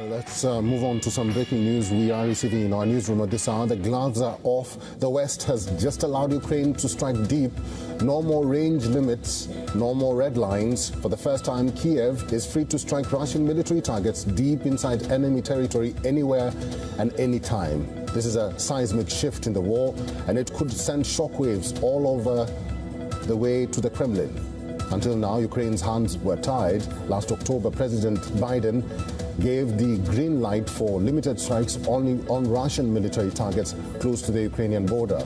Let's move on to some breaking news we are receiving in our newsroom at this hour. The gloves are off. The West has just allowed Ukraine to strike deep. No more range limits, no more red lines. For the first time, Kiev is free to strike Russian military targets deep inside enemy territory anywhere and anytime. This is a seismic shift in the war, and it could send shockwaves all over the way to the Kremlin. Until now, Ukraine's hands were tied. Last October, President Biden gave the green light for limited strikes only on Russian military targets close to the Ukrainian border.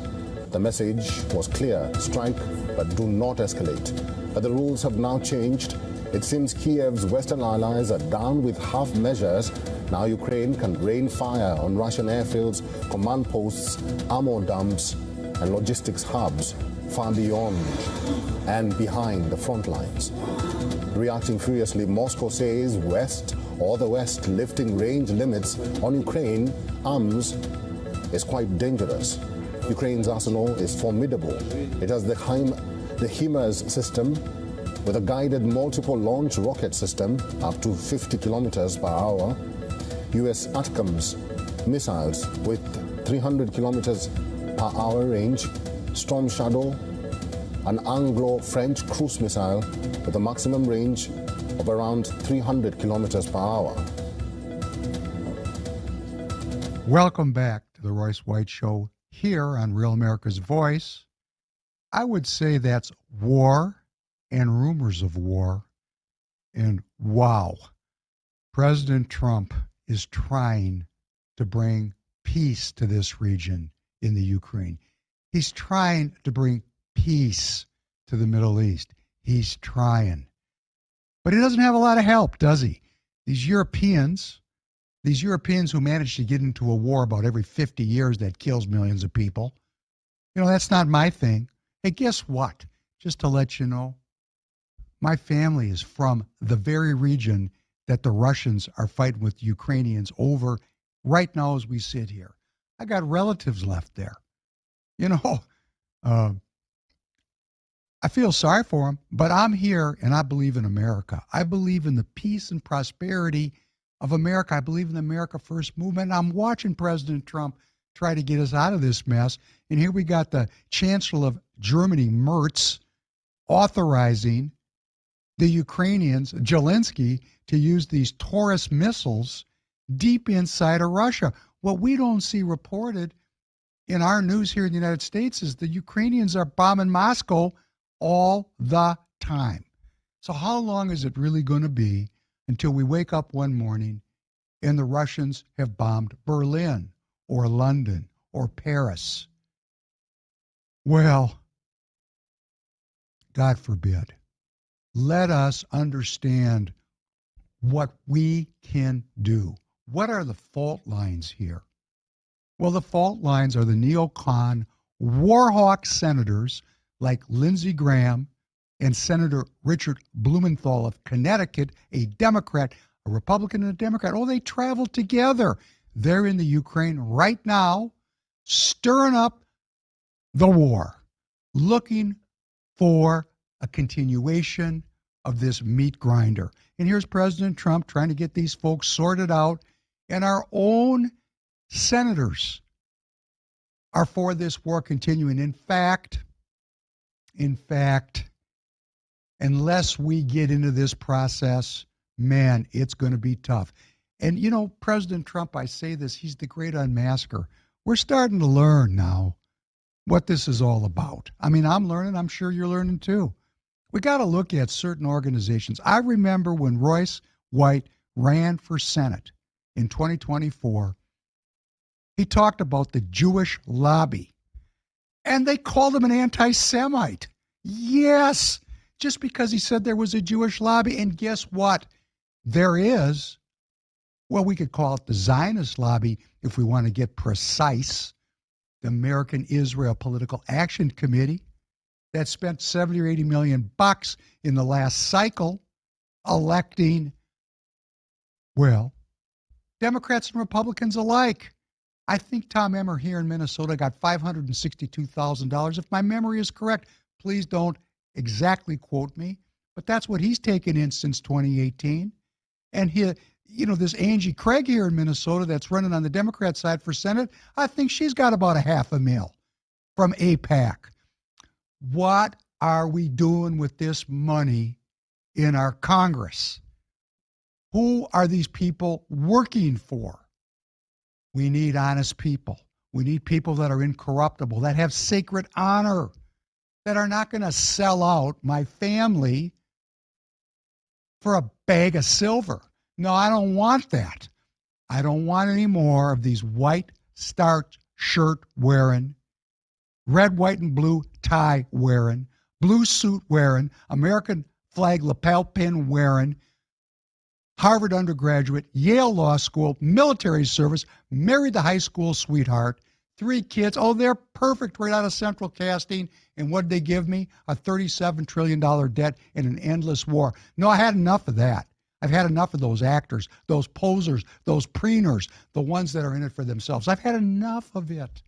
The message was clear: strike, but do not escalate. But the rules have now changed. It seems Kiev's Western allies are down with half measures. Now Ukraine can rain fire on Russian airfields, command posts, armor dumps, and logistics hubs far beyond and behind the front lines. Reacting furiously, Moscow says the West lifting range limits on Ukraine arms is quite dangerous. Ukraine's arsenal is formidable. It has the HIMARS system with a guided multiple launch rocket system up to 50 kilometers per hour, US ATACMS missiles with 300 kilometers per hour range, Storm Shadow, an Anglo-French cruise missile with a maximum range of around 300 kilometers per hour. Welcome back to the Royce White Show here on Real America's Voice. I would say that's war and rumors of war. And wow, President Trump is trying to bring peace to this region in the Ukraine. He's trying to bring peace to the Middle East. He's trying. But he doesn't have a lot of help, does he? These Europeans who manage to get into a war about every 50 years that kills millions of people, that's not my thing. Hey, guess what? Just to let you know, my family is from the very region that the Russians are fighting with Ukrainians over right now as we sit here. I got relatives left there. I feel sorry for them, but I'm here and I believe in America. I believe in the peace and prosperity of America. I believe in the America First movement. And I'm watching President Trump try to get us out of this mess. And here we got the Chancellor of Germany, Merz, authorizing the Ukrainians, Zelensky, to use these Taurus missiles deep inside of Russia. What we don't see reported in our news here in the United States is the Ukrainians are bombing Moscow all the time. So how long is it really going to be until we wake up one morning and the Russians have bombed Berlin or London or Paris? Well, God forbid. Let us understand what we can do. What are the fault lines here? Well, the fault lines are the neocon warhawk senators like Lindsey Graham and Senator Richard Blumenthal of Connecticut, a Democrat, a Republican and a Democrat. Oh, they traveled together. They're in the Ukraine right now, stirring up the war, looking for a continuation of this meat grinder. And here's President Trump trying to get these folks sorted out, and our own senators are for this war continuing. In fact, unless we get into this process, man, it's going to be tough. And, President Trump, I say this, he's the great unmasker. We're starting to learn now what this is all about. I mean, I'm learning. I'm sure you're learning too. We got to look at certain organizations. I remember when Royce White ran for Senate in 2024, he talked about the Jewish lobby. And they called him an anti-Semite. Yes, just because he said there was a Jewish lobby. And guess what? There is. Well, we could call it the Zionist lobby if we want to get precise. The American Israel Political Action Committee that spent $70 or $80 million in the last cycle electing, well, Democrats and Republicans alike. I think Tom Emmer here in Minnesota got $562,000. If my memory is correct, please don't exactly quote me, but that's what he's taken in since 2018. And this Angie Craig here in Minnesota that's running on the Democrat side for Senate, I think she's got about $500,000 from AIPAC. What are we doing with this money in our Congress? Who are these people working for? We need honest people. We need people that are incorruptible, that have sacred honor, that are not going to sell out my family for a bag of silver. No, I don't want that. I don't want any more of these white starch shirt wearing, red, white, and blue tie wearing, blue suit wearing, American flag lapel pin wearing, Harvard undergraduate, Yale Law School, military service, married the high school sweetheart, 3 kids. Oh, they're perfect right out of central casting. And what did they give me? A $37 trillion debt and an endless war. No, I had enough of that. I've had enough of those actors, those posers, those preeners, the ones that are in it for themselves. I've had enough of it.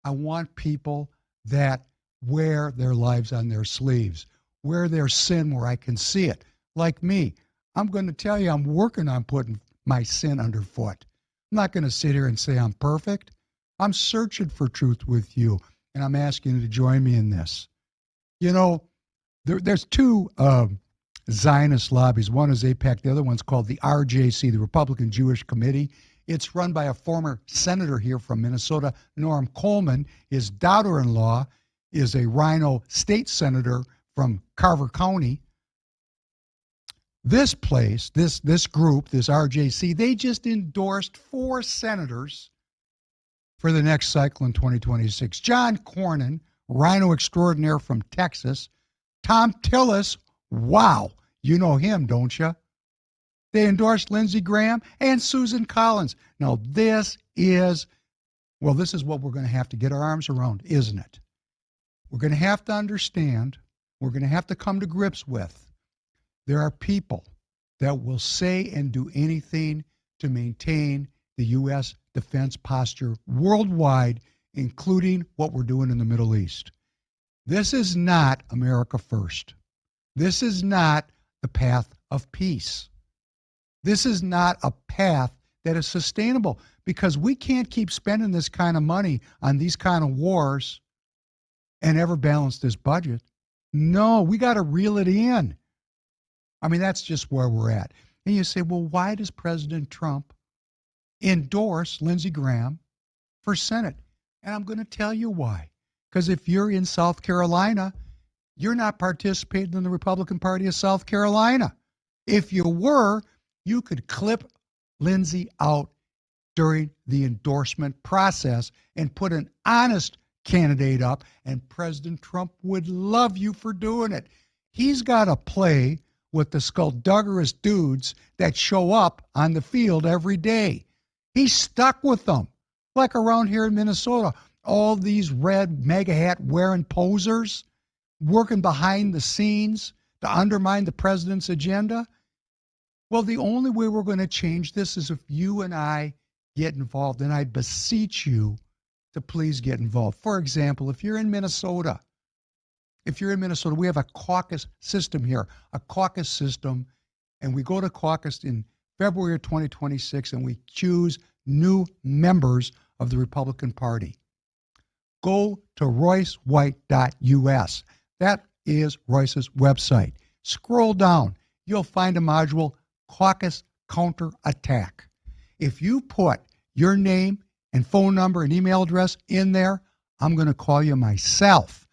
I want people that wear their lives on their sleeves, wear their sin where I can see it. Like me, I'm going to tell you, I'm working on putting my sin underfoot. I'm not going to sit here and say I'm perfect. I'm searching for truth with you, and I'm asking you to join me in this. There's 2 Zionist lobbies. One is AIPAC. The other one's called the RJC, the Republican Jewish Committee. It's run by a former senator here from Minnesota, Norm Coleman. His daughter-in-law is a Rhino state senator from Carver County. This place, this group, this RJC, they just endorsed 4 senators for the next cycle in 2026. John Cornyn, Rhino extraordinaire from Texas. Tom Tillis, wow, you know him, don't you? They endorsed Lindsey Graham and Susan Collins. Now, this is what we're going to have to get our arms around, isn't it? We're going to have to understand, we're going to have to come to grips with, there are people that will say and do anything to maintain the U.S. defense posture worldwide, including what we're doing in the Middle East. This is not America first. This is not the path of peace. This is not a path that is sustainable, because we can't keep spending this kind of money on these kind of wars and ever balance this budget. No, we got to reel it in. I mean, that's just where we're at. And you say, well, why does President Trump endorse Lindsey Graham for Senate? And I'm going to tell you why. Because if you're in South Carolina, you're not participating in the Republican Party of South Carolina. If you were, you could clip Lindsey out during the endorsement process and put an honest candidate up, and President Trump would love you for doing it. He's got to play with the skullduggerous dudes that show up on the field every day. He's stuck with them. Like around here in Minnesota, all these red MAGA hat wearing posers working behind the scenes to undermine the president's agenda. Well, the only way we're going to change this is if you and I get involved, and I beseech you to please get involved. For example, if you're in Minnesota, we have a caucus system here, and we go to caucus in February of 2026, and we choose new members of the Republican Party. Go to roycewhite.us. That is Royce's website. Scroll down. You'll find a module, Caucus Counterattack. If you put your name and phone number and email address in there, I'm going to call you myself.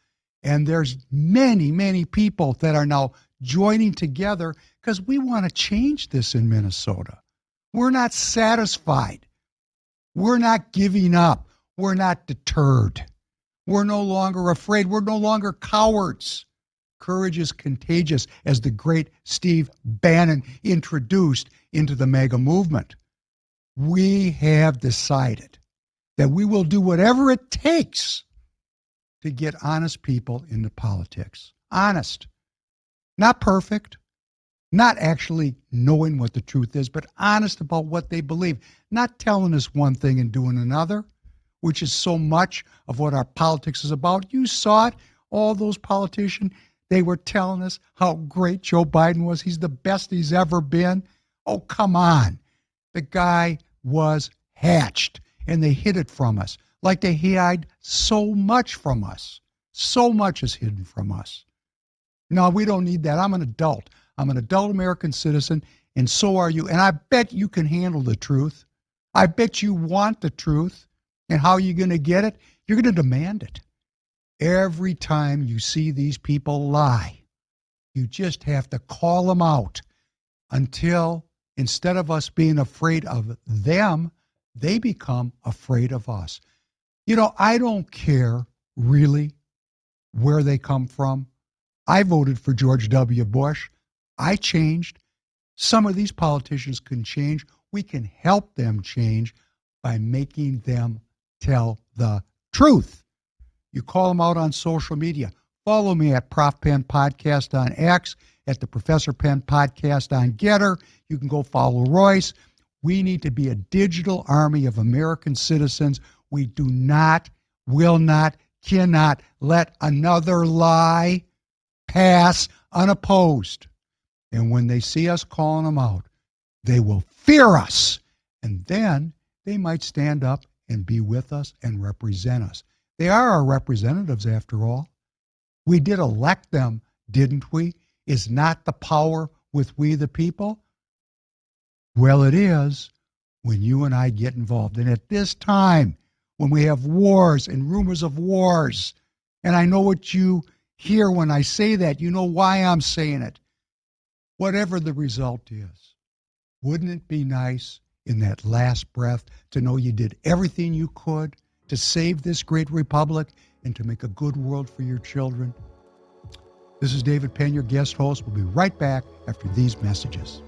And there's many, many people that are now joining together because we want to change this in Minnesota. We're not satisfied. We're not giving up. We're not deterred. We're no longer afraid. We're no longer cowards. Courage is contagious, as the great Steve Bannon introduced into the MAGA movement. We have decided that we will do whatever it takes to get honest people into politics. Honest. Not perfect. Not actually knowing what the truth is, but honest about what they believe. Not telling us one thing and doing another, which is so much of what our politics is about. You saw it. All those politicians, they were telling us how great Joe Biden was. He's the best he's ever been. Oh, come on. The guy was hatched, and they hid it from us like they hide so much from us. So much is hidden from us. No, we don't need that. I'm an adult. I'm an adult American citizen, and so are you. And I bet you can handle the truth. I bet you want the truth. And how are you going to get it? You're going to demand it. Every time you see these people lie, you just have to call them out until instead of us being afraid of them, they become afraid of us. You know, I don't care really where they come from. I voted for George W. Bush. I changed. Some of these politicians can change. We can help them change by making them tell the truth. You call them out on social media. Follow me at Prof. Penn Podcast on X, at the Professor Penn Podcast on Getter. You can go follow Royce. We need to be a digital army of American citizens. We do not, will not, cannot let another lie pass unopposed. And when they see us calling them out, they will fear us. And then they might stand up and be with us and represent us. They are our representatives, after all. We did elect them, didn't we? Is not the power with we the people? Well, it is when you and I get involved. And at this time, when we have wars and rumors of wars, and I know what you hear when I say that, you know why I'm saying it. Whatever the result is, wouldn't it be nice in that last breath to know you did everything you could to save this great republic and to make a good world for your children? This is David Penn, your guest host. We'll be right back after these messages.